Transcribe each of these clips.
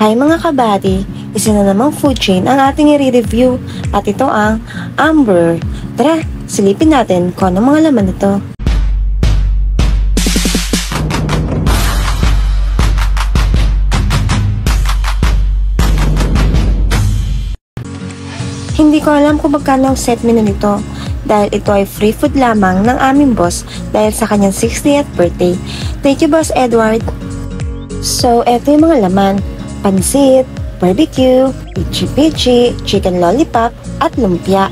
Hi mga kabady, isa na namang food chain ang ating i-review at ito ang Amber. Tara, silipin natin kung ano mga laman nito. Hindi ko alam kung magkano ang set menu nito dahil ito ay free food lamang ng aming boss dahil sa kanyang 60th birthday. Thank you, Boss Edward! So, eto yung mga laman. Pansit, barbecue, pichi-pichi, chicken lollipop, at lumpia.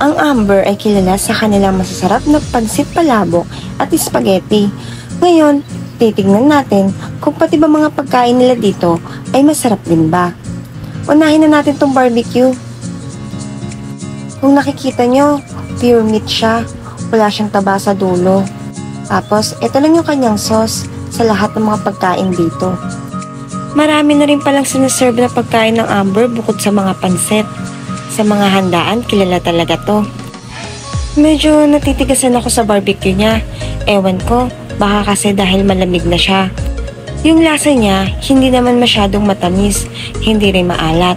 Ang Amber ay kilala sa kanilang masasarap na pansit palabok at spaghetti. Ngayon, titignan natin kung pati ba mga pagkain nila dito ay masarap din ba. Unahin na natin tong barbecue. Kung nakikita nyo, pure meat siya. Wala siyang taba sa dulo. Tapos, ito lang yung kanyang sauce sa lahat ng mga pagkain dito. Marami na rin palang sinaserve na pagkain ng Amber bukod sa mga pansit. Sa mga handaan, kilala talaga to. Medyo natitigasan ako sa barbecue niya. Ewan ko, baka kasi dahil malamig na siya. Yung lasa niya, hindi naman masyadong matamis, hindi rin maalat.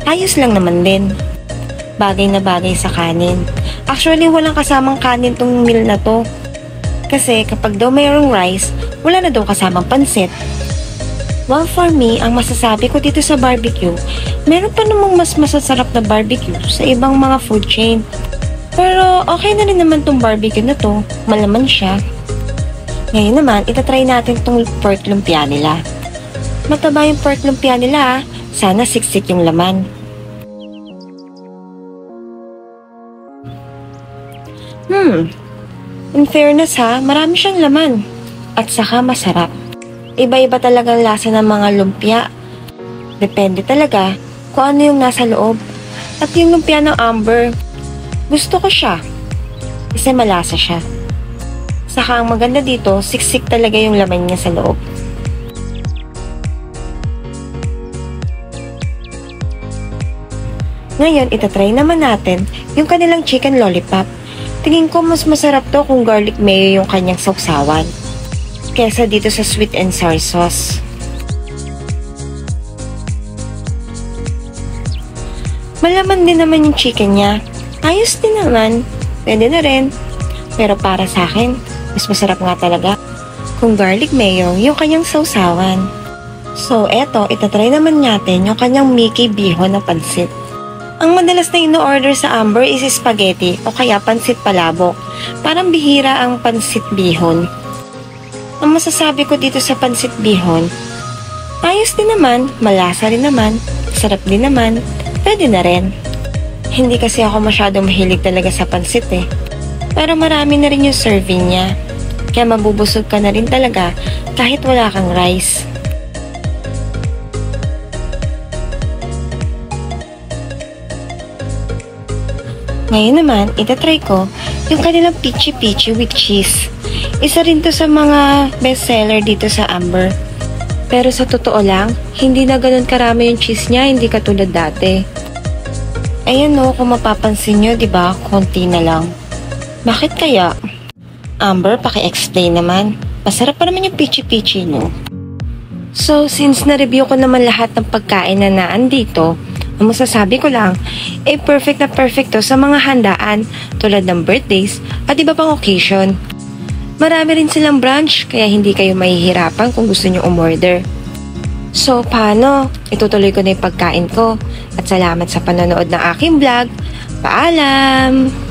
Ayos lang naman din. Bagay na bagay sa kanin. Actually, walang kasamang kanin tong meal na to. Kasi kapag daw mayroong rice, wala na daw kasamang pansit. Well, for me, ang masasabi ko dito sa barbecue, meron pa namang mas masasarap na barbecue sa ibang mga food chain. Pero okay na rin naman tong barbecue na to, malaman siya. Ngayon naman, itatry natin tong pork lumpia nila. Mataba yung pork lumpia nila, sana siksik yung laman. In fairness ha, marami siyang laman. At saka masarap. Iba-iba talagang lasa ng mga lumpia. Depende talaga kung ano yung nasa loob. At yung lumpia ng Amber, gusto ko siya. Kasi malasa siya. Saka ang maganda dito, siksik talaga yung laman niya sa loob. Ngayon, itatry naman natin yung kanilang chicken lollipop. Tingin ko mas masarap to kung garlic mayo yung kanyang sausawan kesa dito sa sweet and sour sauce. Malaman din naman yung chicken niya. Ayos din naman. Pwede na rin. Pero para sa akin, mas masarap nga talaga kung garlic mayo yung kanyang sausawan. So eto, itatry naman natin yung kanyang Mickey bihon na pansit. Ang madalas na ino-order sa Amber is spaghetti o kaya pansit palabok. Parang bihira ang pansit bihon. Ang masasabi ko dito sa pansit bihon, ayos din naman, malasa rin naman, sarap din naman, pwede na rin. Hindi kasi ako masyadong mahilig talaga sa pansit eh. Pero marami na rin yung serving niya. Kaya mabubusog ka na rin talaga kahit wala kang rice. Ngayon naman, itatry ko yung kanilang pichi-pichi with cheese. Isa rin to sa mga bestseller dito sa Amber. Pero sa totoo lang, hindi na ganun karami yung cheese niya, hindi katulad dati. Ayan no, kung mapapansin nyo, diba, konti na lang. Bakit kaya? Amber, paki-explain naman. Masarap pa naman yung pichi-pichi, no? So, since na-review ko naman lahat ng pagkain na naan dito, ang masasabi ko lang, perfect na perfect to sa mga handaan tulad ng birthdays at iba pang occasion. Marami rin silang branch kaya hindi kayo mahihirapan kung gusto nyo umorder. So, paano? Itutuloy ko na yung pagkain ko at salamat sa panonood ng aking vlog. Paalam!